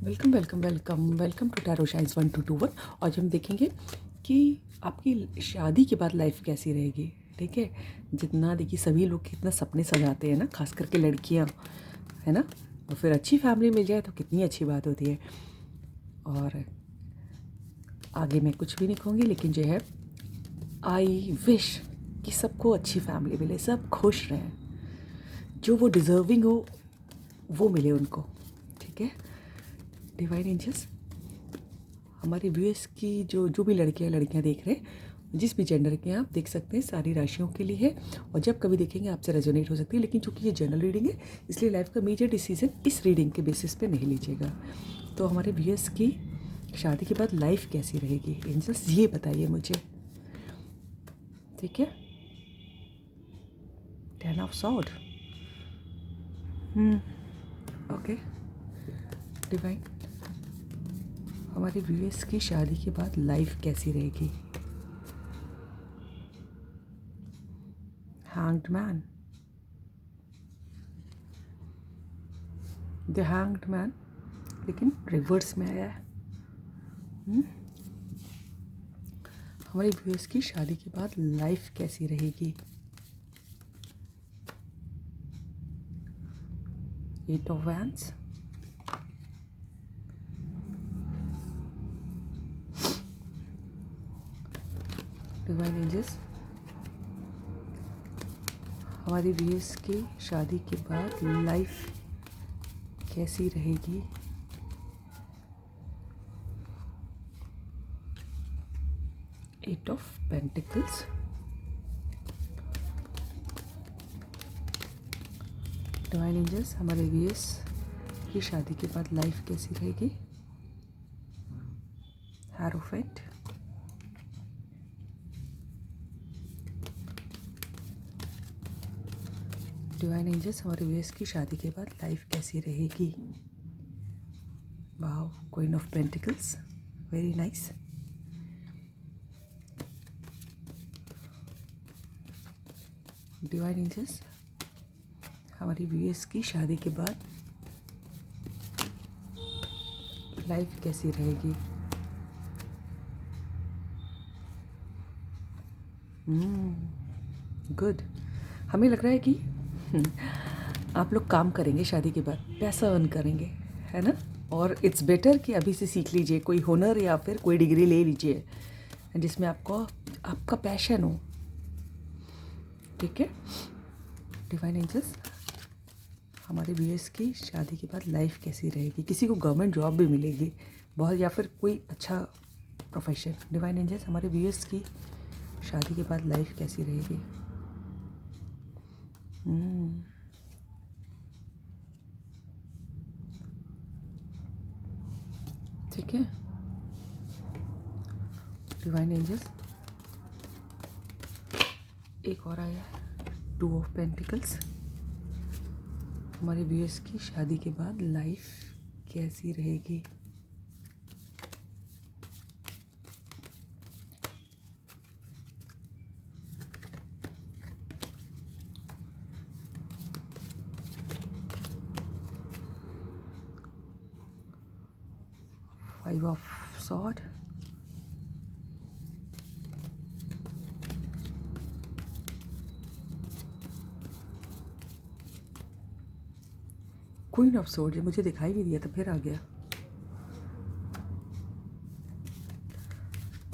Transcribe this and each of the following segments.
Welcome welcome welcome welcome to Tarot Shines 1221। आज हम देखेंगे कि आपकी शादी के बाद लाइफ कैसी रहेगी। ठीक है, जितना देखिए सभी लोग कितना सपने सजाते हैं ना, खास करके लड़कियां, है ना। और फिर अच्छी फैमिली मिल जाए तो कितनी अच्छी बात होती है। और आगे मैं कुछ भी नहीं कहूँगी, लेकिन जो है आई विश कि सबको अच्छी फैमिली मिले, सब खुश रहें, जो वो डिज़र्विंग हो वो मिले उनको। ठीक है, डिवाइन एंजल्स हमारे व्यूअर्स की जो भी लड़कियां देख रहे हैं, जिस भी जेंडर के हैं, आप देख सकते हैं सारी राशियों के लिए है। और जब कभी देखेंगे आपसे रेजोनेट हो सकती है, लेकिन चूंकि ये जनरल रीडिंग है इसलिए लाइफ का मेजर डिसीजन इस रीडिंग के बेसिस पे नहीं लीजिएगा। तो हमारे व्यूअर्स की शादी के बाद लाइफ कैसी रहेगी, एंजल्स ये बताइए मुझे। ठीक है, 10 ऑफ सॉर्ड। ओके डिवाइन, हमारे व्यूअर्स की शादी के बाद लाइफ कैसी रहेगी। Hanged man, the hanged man, लेकिन रिवर्स में आया है। हमारे व्यूअर्स की शादी के बाद लाइफ कैसी रहेगी। 8 ऑफ वैंड्स, डिवाइन एंजल्स हमारी व्यूअर्स की शादी के बाद लाइफ कैसी रहेगी। Eight of pentacles, divine angels हमारे व्यूअर्स की शादी के बाद लाइफ कैसी रहेगी। हेरोफेंट, डिवाइन एंजल्स हमारे व्यूअर्स की शादी के बाद लाइफ कैसी रहेगी। Wow, queen of pentacles, very nice. Divine angels हमारी व्यूअर्स की शादी के बाद लाइफ कैसी रहेगी। गुड, हमें लग रहा है कि आप लोग काम करेंगे शादी के बाद, पैसा अर्न करेंगे, है ना। और इट्स बेटर कि अभी से सीख लीजिए कोई हुनर या फिर कोई डिग्री ले लीजिए जिसमें आपको आपका पैशन हो। ठीक है, डिवाइन एंजल्स हमारे व्यूअर्स की शादी के बाद लाइफ कैसी रहेगी। किसी को गवर्नमेंट जॉब भी मिलेगी बहुत, या फिर कोई अच्छा प्रोफेशन। डिवाइन एंजल्स हमारे व्यूअर्स की शादी के बाद लाइफ कैसी रहेगी। ठीक है, डिवाइन एंजल्स एक और आया, 2 ऑफ पेंटिकल्स हमारे व्यूअर्स की शादी के बाद लाइफ कैसी रहेगी। Five of sword, queen of sword, मुझे दिखाई भी दिया तो फिर आ गया।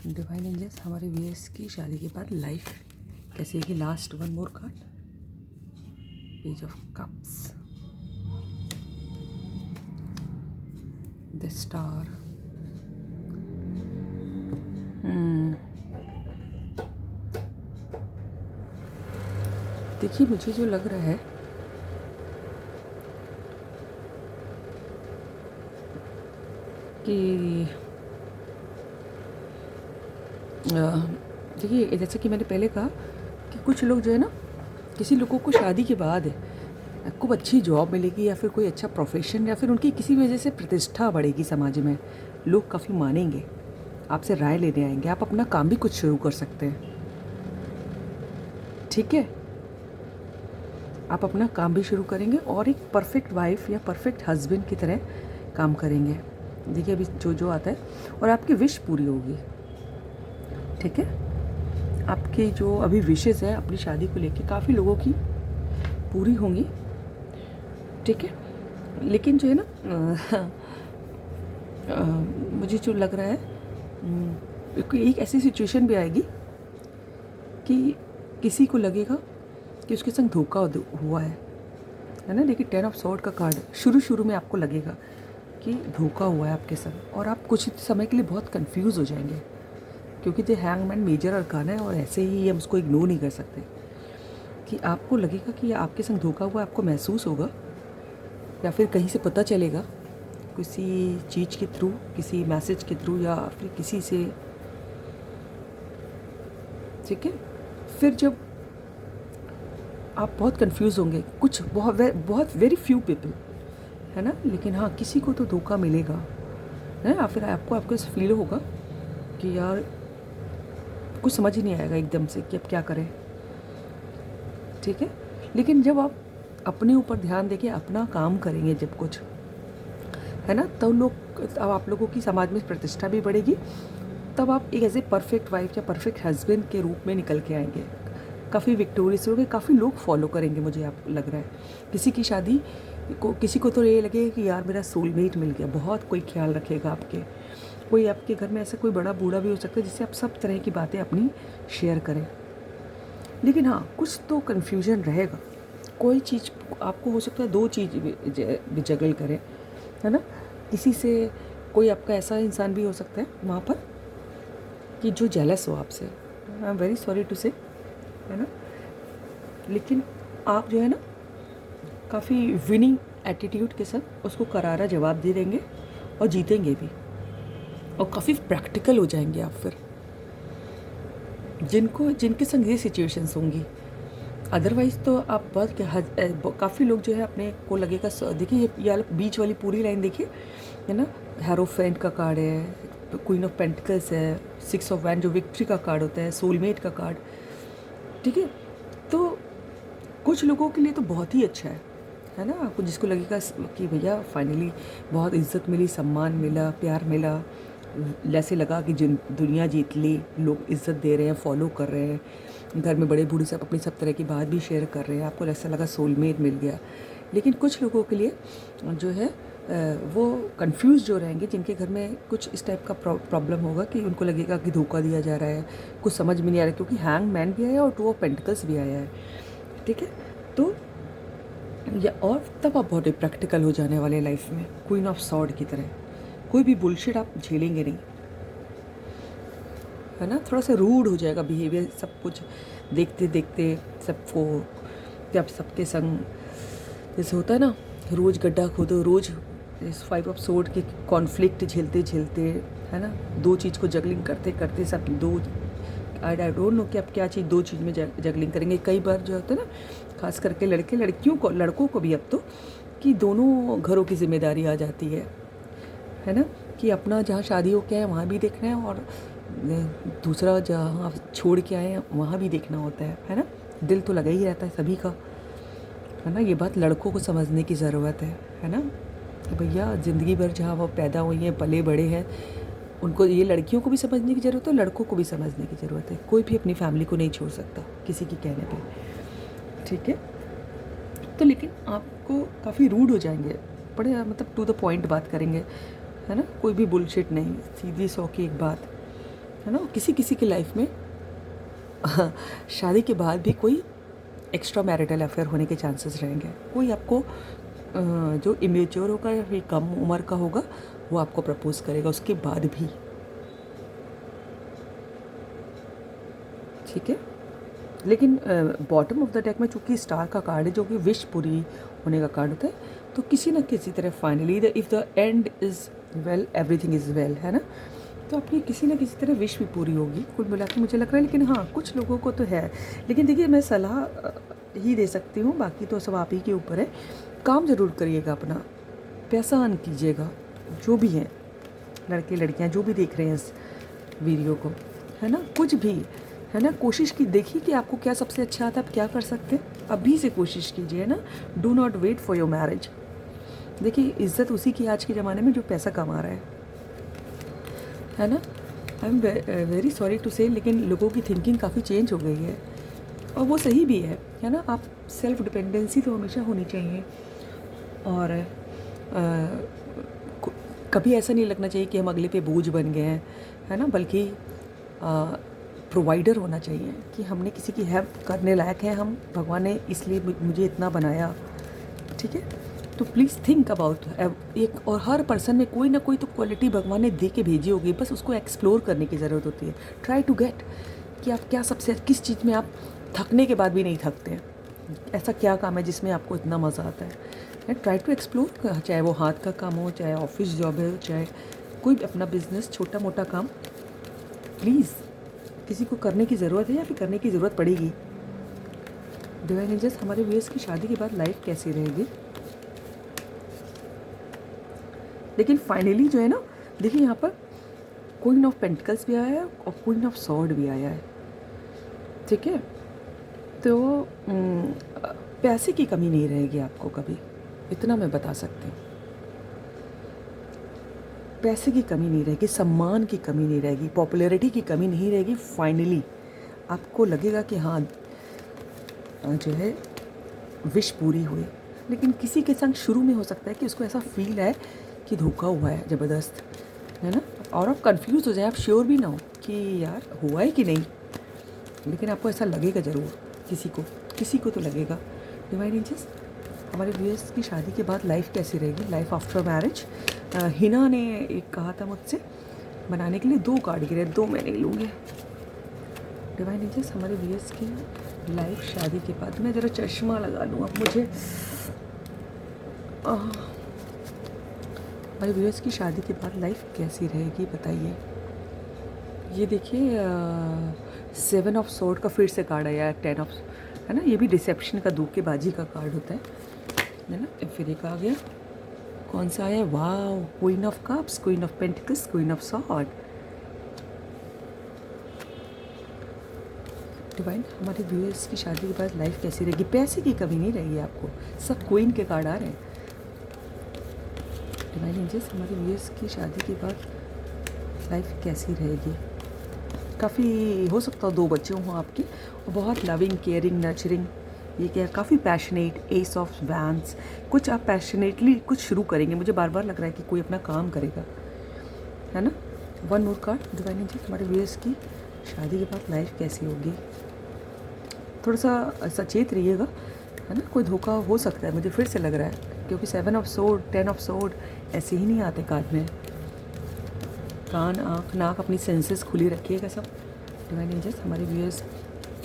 डिवाइन एंजल्स हमारे व्यूअर्स की शादी के बाद लाइफ कैसी है। Last one more card, page of cups, the star. देखिए मुझे जो लग रहा है कि देखिए, जैसे कि मैंने पहले कहा कि कुछ लोग जो है ना, किसी लोगों को शादी के बाद खूब अच्छी जॉब मिलेगी या फिर कोई अच्छा प्रोफेशन, या फिर उनकी किसी वजह से प्रतिष्ठा बढ़ेगी समाज में, लोग काफ़ी मानेंगे, आपसे राय लेने आएंगे, आप अपना काम भी कुछ शुरू कर सकते हैं। ठीक है, आप अपना काम भी शुरू करेंगे और एक परफेक्ट वाइफ या परफेक्ट हस्बैंड की तरह काम करेंगे। देखिए अभी जो जो आता है, और आपकी विश पूरी होगी, ठीक है। आपके जो अभी विशेज़ है अपनी शादी को लेके काफ़ी लोगों की पूरी होंगी, ठीक है। लेकिन जो है ना मुझे जो लग रहा है एक ऐसी सिचुएशन भी आएगी कि किसी को लगेगा कि उसके संग धोखा हुआ है ना। देखिए 10 ऑफ स्वॉर्ड का कार्ड, शुरू में आपको लगेगा कि धोखा हुआ है आपके संग, और आप कुछ समय के लिए बहुत कंफ्यूज हो जाएंगे, क्योंकि जो हैंगमैन मेजर अरकान है, और ऐसे ही हम उसको इग्नोर नहीं कर सकते, कि आपको लगेगा कि आपके संग धोखा हुआ, आपको महसूस होगा, या फिर कहीं से पता चलेगा किसी चीज़ के थ्रू, किसी मैसेज के थ्रू, या फिर किसी से, ठीक है। फिर जब आप बहुत कंफ्यूज होंगे, कुछ बहुत वेरी फ्यू पीपल है ना, लेकिन हाँ किसी को तो धोखा मिलेगा है, या फिर आपको ऐसा फील होगा कि यार कुछ समझ ही नहीं आएगा एकदम से कि अब क्या करें, ठीक है। लेकिन जब आप अपने ऊपर ध्यान देके अपना काम करेंगे, जब कुछ है ना, तब आप लोगों की समाज में प्रतिष्ठा भी बढ़ेगी, तब आप एक ऐसे परफेक्ट वाइफ या परफेक्ट हस्बैंड के रूप में निकल के आएंगे, काफ़ी विक्टोरियस होंगे, काफ़ी लोग फॉलो करेंगे, मुझे आप लग रहा है। किसी को तो ये लगे कि यार मेरा सोलमेट मिल गया, बहुत कोई ख्याल रखेगा आपके, कोई आपके घर में ऐसा कोई बड़ा बूढ़ा भी हो सकता है जिससे आप सब तरह की बातें अपनी शेयर करें। लेकिन हाँ कुछ तो कन्फ्यूजन रहेगा, कोई चीज़ आपको हो सकता है, दो चीज़ भी जगल करें, है ना। किसी से कोई आपका ऐसा इंसान भी हो सकता है वहाँ पर कि जो जेलस हो आपसे, I am very sorry to say, है ना। लेकिन आप जो है ना काफ़ी विनिंग एटीट्यूड के साथ उसको करारा जवाब दे देंगे और जीतेंगे भी, और काफ़ी प्रैक्टिकल हो जाएंगे आप फिर, जिनके संग ये सिचुएशंस होंगी। अदरवाइज़ तो आप काफ़ी लोग जो है अपने को लगेगा, देखिए ये बीच वाली पूरी लाइन देखिए, है ना। हेरोफेंट का कार्ड है, क्वीन ऑफ पेंटिकल्स है, 6 ऑफ वैंड जो विक्ट्री का कार्ड होता है, सोलमेट का कार्ड, ठीक है। तो कुछ लोगों के लिए तो बहुत ही अच्छा है ना। आपको जिसको लगेगा कि भैया फाइनली बहुत इज्जत मिली, सम्मान मिला, प्यार मिला, ऐसे लगा कि दुनिया जीत ली, लोग इज्जत दे रहे हैं, फॉलो कर रहे हैं, घर में बड़े बूढ़े सब अपनी सब तरह की बात भी शेयर कर रहे हैं, आपको ऐसा लगा सोलमेट मिल गया। लेकिन कुछ लोगों के लिए जो है वो कंफ्यूज जो रहेंगे, जिनके घर में कुछ इस टाइप का प्रॉब्लम होगा कि उनको लगेगा कि धोखा दिया जा रहा है, कुछ समझ में नहीं आ रहा है, क्योंकि हैंग मैन भी आया और 2 ऑफ पेंटिकल्स भी आया है, ठीक है। तो या और तब आप बहुत ही प्रैक्टिकल हो जाने वाले लाइफ में, क्वीन ऑफ सॉर्ड की तरह, कोई भी बुलशिट आप झेलेंगे नहीं, है ना। थोड़ा सा रूड हो जाएगा बिहेवियर, सब कुछ देखते देखते सबको, जब सबके संग जैसे होता है ना, रोज़ गड्ढा खोदो, रोज़ इस 5 ऑफ सोर्ड के कॉन्फ्लिक्ट झेलते झेलते, है ना, दो चीज़ को जगलिंग करते करते सब दो, आई डोंट नो कि आप क्या चीज़ दो चीज़ में जगलिंग करेंगे। कई बार जो होता है ना, खास करके लड़कों को भी अब तो, कि दोनों घरों की जिम्मेदारी आ जाती है ना, कि अपना जहाँ शादी हो के आए वहाँ भी देखना है, और दूसरा जहाँ छोड़ के आए हैं वहाँ भी देखना होता है ना। दिल तो लगा ही रहता है सभी का, है ना। ये बात लड़कों को समझने की ज़रूरत है ना, कि भैया ज़िंदगी भर जहाँ वो पैदा हुई हैं, पले बड़े हैं, उनको, ये लड़कियों को भी समझने की ज़रूरत है, लड़कों को भी समझने की ज़रूरत है। कोई भी अपनी फैमिली को नहीं छोड़ सकता किसी के कहने पे, ठीक है। तो लेकिन आपको काफ़ी रूड हो जाएंगे, बड़े मतलब टू द पॉइंट बात करेंगे, है ना, कोई भी बुलशिट नहीं, सीधी सौ की एक बात, है ना। किसी किसी की लाइफ में शादी के बाद भी कोई एक्स्ट्रा मैरिटल अफेयर होने के चांसेस रहेंगे। कोई आपको जो इमेच्योर होगा या फिर कम उम्र का होगा, वो आपको प्रपोज करेगा उसके बाद भी, ठीक है। लेकिन बॉटम ऑफ द डेक में चूँकि स्टार का कार्ड है, जो कि विश पूरी होने का कार्ड होता है, तो किसी न किसी तरह finally if the end is well everything is well, है ना। तो आपकी किसी न किसी तरह विश भी पूरी होगी, कुल मिला के मुझे लग रहा है। लेकिन हाँ कुछ लोगों को तो है, लेकिन देखिए मैं सलाह ही दे सकती हूँ, बाकी तो सब आप ही के ऊपर है। काम ज़रूर करिएगा अपना, पैसा अर्न कीजिएगा, जो भी हैं लड़के लड़कियाँ जो भी देख रहे हैं इस वीडियो को, है ना, कुछ भी, है ना, कोशिश की, देखिए कि आपको क्या सबसे अच्छा आता है, आप क्या कर सकते हैं, अभी से कोशिश कीजिए, है ना। Do not wait for your marriage. देखिए इज़्ज़त उसी की आज के ज़माने में जो पैसा कमा रहा है, है ना। I am very sorry to say, लेकिन लोगों की थिंकिंग काफ़ी चेंज हो गई है और वो सही भी है ना। आप सेल्फ डिपेंडेंसी तो हमेशा होनी चाहिए और कभी ऐसा नहीं लगना चाहिए कि हम अगले पे बोझ बन गए हैं, है ना, बल्कि प्रोवाइडर होना चाहिए कि हमने किसी की हेल्प करने लायक है हम, भगवान ने इसलिए मुझे इतना बनाया, ठीक है। तो प्लीज़ थिंक अबाउट एक, और हर पर्सन में कोई ना कोई तो क्वालिटी भगवान ने दे के भेजी होगी, बस उसको एक्सप्लोर करने की ज़रूरत होती है। ट्राई टू गेट कि आप क्या सबसे किस चीज़ में आप थकने के बाद भी नहीं थकते हैं, ऐसा क्या काम है जिसमें आपको इतना मज़ा आता है। ट्राई टू एक्सप्लोर, चाहे वो हाथ का काम हो, चाहे ऑफिस जॉब है, चाहे कोई अपना बिजनेस, छोटा मोटा काम, प्लीज़ किसी को करने की ज़रूरत है या फिर करने की ज़रूरत पड़ेगी। डिवाइन एंजल्स, हमारे व्यूअर्स की शादी के बाद लाइफ कैसी रहेगी। लेकिन फाइनली जो है ना, देखिए यहाँ पर क्वीन ऑफ पेंटिकल्स भी आया है और क्वीन ऑफ सॉर्ड भी आया है, ठीक है। तो पैसे की कमी नहीं रहेगी आपको कभी, इतना मैं बता सकती हूँ। पैसे की कमी नहीं रहेगी, सम्मान की कमी नहीं रहेगी, पॉपुलैरिटी की कमी नहीं रहेगी। फाइनली आपको लगेगा कि हाँ जो है विश पूरी हुई। लेकिन किसी के संग शुरू में हो सकता है कि उसको ऐसा फील है कि धोखा हुआ है ज़बरदस्त, है ना, और आप कंफ्यूज हो जाए, आप श्योर भी ना हो कि यार हुआ है कि नहीं, लेकिन आपको ऐसा लगेगा ज़रूर, किसी को तो लगेगा। डिवाइन एंजल्स, हमारे व्यूअर्स की शादी के बाद लाइफ कैसी रहेगी, लाइफ आफ्टर मैरिज। हिना ने एक कहा था मुझसे बनाने के लिए, 2 कार्ड गिरे, 2 मैं नहीं लूँगी। डिवाइन एंजल्स, हमारे व्यूअर्स की लाइफ शादी के बाद, मैं ज़रा चश्मा लगा लूँ अब मुझे। हमारे व्यूअर्स की शादी के बाद लाइफ कैसी रहेगी बताइए। ये देखिए 7 ऑफ सोर्ड का फिर से कार्ड आया, 10 ऑफ, है ना, ये भी डिसेप्शन का, धोखेबाजी का कार्ड होता है ना। फिर एक आ गया, कौन सा आया, wow, queen of cups, queen of pentacles, queen of sword. Divine, हमारे व्यूअर्स की शादी के बाद लाइफ कैसी रहेगी। पैसे की कमी नहीं रहेगी आपको, सब क्वीन के कार्ड आ रहे हैं। डिवाइन एंजल्स, हमारे व्यूअर्स की शादी के बाद लाइफ कैसी रहेगी। काफ़ी हो सकता हो 2 बच्चे हों आपके, और बहुत लविंग, केयरिंग, नर्चरिंग, ये क्या, काफ़ी पैशनेट, एस ऑफ वैंड्स, कुछ आप पैशनेटली कुछ शुरू करेंगे। मुझे बार बार लग रहा है कि कोई अपना काम करेगा, है ना। 1 मोर कार्ड डिवाइन एंजल्स, हमारे व्यूअर्स की शादी के बाद लाइफ कैसी होगी। थोड़ा सा सचेत रहिएगा, है ना, कोई धोखा हो सकता है, मुझे फिर से लग रहा है, क्योंकि 7 ऑफ सोर्ड, 10 ऑफ सोर्ड ऐसे ही नहीं आते कार्ड में। कान, आँख, नाक, अपनी सेंसेस खुली रखिएगा सब। डिवाइन एंजल्स, हमारे व्यूअर्स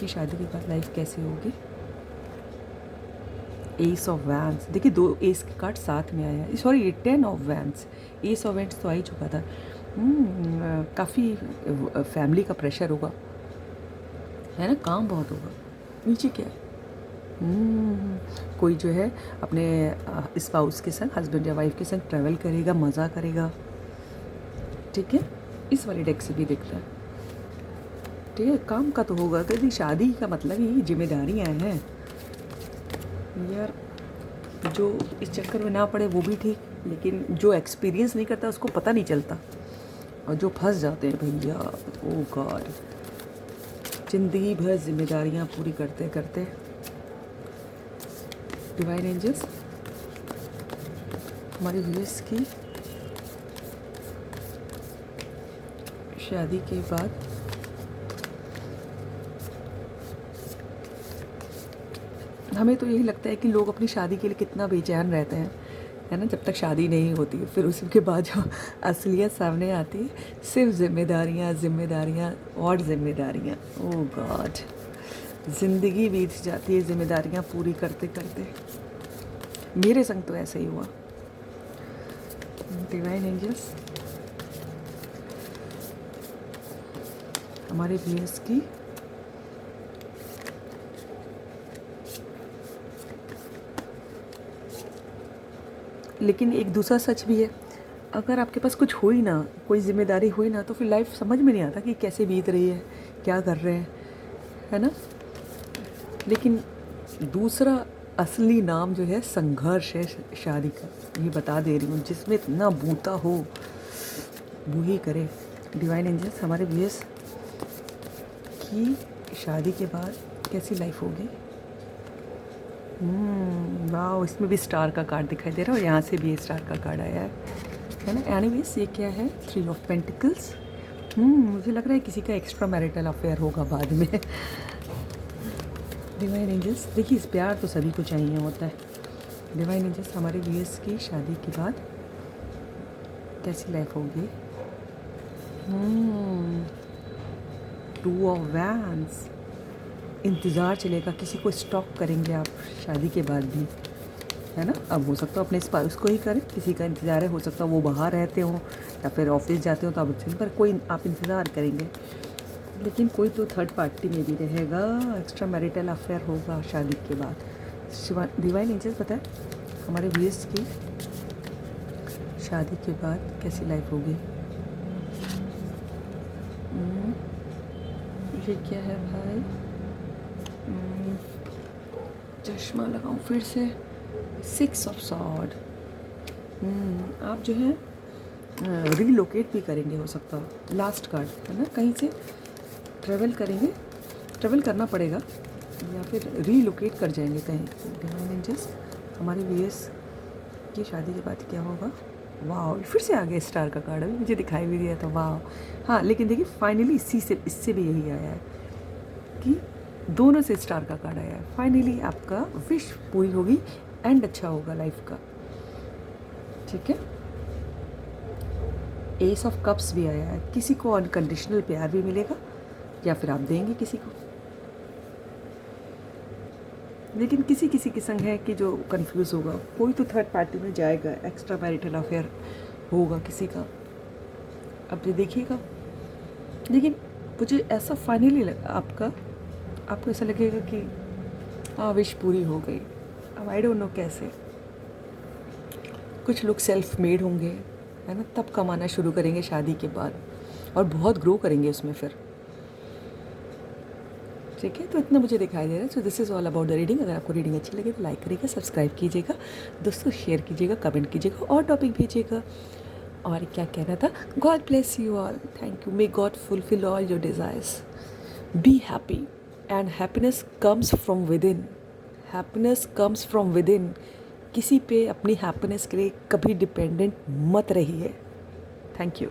की शादी के बाद लाइफ कैसी होगी। एस ऑफ वैंड्स, देखिए 2 एस के कार्ड साथ में आया है, sorry 10 of wands, S of wands तो आ ही चुका था। काफ़ी फैमिली का प्रेशर होगा, है ना, काम बहुत होगा। नीचे क्या है, कोई जो है अपने स्पाउस के संग, हस्बैंड या वाइफ के संग ट्रैवल करेगा, मज़ा करेगा, ठीक है। इस वाले डेक से भी दिखता है, ठीक है। काम का तो होगा, क्योंकि शादी का मतलब ही जिम्मेदारियाँ हैं यार। जो इस चक्कर में ना पड़े वो भी ठीक, लेकिन जो एक्सपीरियंस नहीं करता उसको पता नहीं चलता, और जो फंस जाते हैं भैया, ओ गॉड, ज़िंदगी भर जिम्मेदारियाँ पूरी करते करते। डिवाइन एंजल्स, हमारे व्यूअर्स की शादी के बाद हमें तो यही लगता है कि लोग अपनी शादी के लिए कितना बेचैन रहते हैं, है ना, जब तक शादी नहीं होती है। फिर उसके बाद जो असलियत सामने आती है, सिर्फ जिम्मेदारियाँ, जिम्मेदारियाँ और जिम्मेदारियाँ। ओह गॉड, ज़िंदगी बीत जाती है जिम्मेदारियाँ पूरी करते करते। मेरे संग तो ऐसा ही हुआ। डिवाइन एंजल्स, हमारे व्यूअर्स की लेकिन एक दूसरा सच भी है, अगर आपके पास कुछ हो ही ना, कोई जिम्मेदारी हुई ना, तो फिर लाइफ समझ में नहीं आता कि कैसे बीत रही है, क्या कर रहे हैं, है ना। लेकिन दूसरा असली नाम जो है संघर्ष है शादी का, ये बता दे रही हूँ। जिसमें इतना बूता हो वो ही करे, डिवाइन एंजल्स हमारे व्यूअर्स की शादी के बाद कैसी लाइफ होगी। वाह, इसमें भी स्टार का कार्ड दिखाई दे रहा है और यहाँ से भी स्टार का कार्ड आया है ना। एनीवेज ये क्या है, 3 ऑफ पेंटिकल्स। मुझे लग रहा है किसी का एक्स्ट्रा मैरिटल अफेयर होगा बाद में। डिवाइन एंजल्स देखिए, इस प्यार तो सभी को चाहिए होता है। डिवाइन एंजल्स हमारे व्यूअर्स की शादी के बाद कैसी लाइफ होगी। 2 ऑफ वैंड्स, इंतज़ार चलेगा, किसी को स्टॉक करेंगे आप शादी के बाद भी, है ना। अब हो सकता है अपने स्पाउस को ही करें, किसी का इंतज़ार है, हो सकता है वो बाहर रहते हों या फिर ऑफिस जाते हो तो आप पर कोई आप इंतज़ार करेंगे, लेकिन कोई तो थर्ड पार्टी में भी रहेगा, एक्स्ट्रा मैरिटल अफेयर होगा शादी के बाद। डिवाइन एंजल्स पता है हमारे व्यूअर्स की शादी के बाद कैसी लाइफ होगी। ये क्या है भाई, चश्मा लगाऊं फिर से, 6 ऑफ सॉर्ड। आप जो है रीलोकेट भी करेंगे, हो सकता है लास्ट कार्ड है ना, कहीं से ट्रैवल करेंगे, ट्रैवल करना पड़ेगा या फिर रीलोकेट कर जाएंगे कहीं। डिवाइन एंजल्स हमारे व्यूअर्स की शादी के बाद क्या होगा। वाह, फिर से आ गया स्टार का कार्ड, अभी मुझे दिखाई भी दिया था। वाह, हाँ लेकिन देखिए फाइनली इससे भी यही आया है कि दोनों से स्टार का कार्ड आया है। फाइनली आपका विश पूरी होगी, एंड अच्छा होगा लाइफ का, ठीक है। एस ऑफ कप्स भी आया है, किसी को अनकंडीशनल प्यार भी मिलेगा या फिर आप देंगे किसी को, लेकिन किसी किसी की संग है कि जो कंफ्यूज होगा, कोई तो थर्ड पार्टी में जाएगा, एक्स्ट्रा मैरिटल अफेयर होगा किसी का, अब ये देखिएगा। लेकिन मुझे ऐसा फाइनली आपको ऐसा लगेगा कि हाँ विश पूरी हो गई। अब आई डोंट नो कैसे, कुछ लोग सेल्फ मेड होंगे, है ना, तब कमाना शुरू करेंगे शादी के बाद और बहुत ग्रो करेंगे उसमें फिर, ठीक है। तो इतना मुझे दिखाई दे रहा है। So this is all about the reading. अगर आपको रीडिंग अच्छी लगे तो लाइक करिएगा, सब्सक्राइब कीजिएगा, दोस्तों शेयर कीजिएगा, कमेंट कीजिएगा और टॉपिक भेजिएगा। और क्या कहना था, God bless you all, thank you, may God fulfil all your desires, be happy and happiness comes from with in, happiness comes from with in. किसी पे अपनी हैप्पीनेस के लिए कभी डिपेंडेंट मत रहिए। Thank you.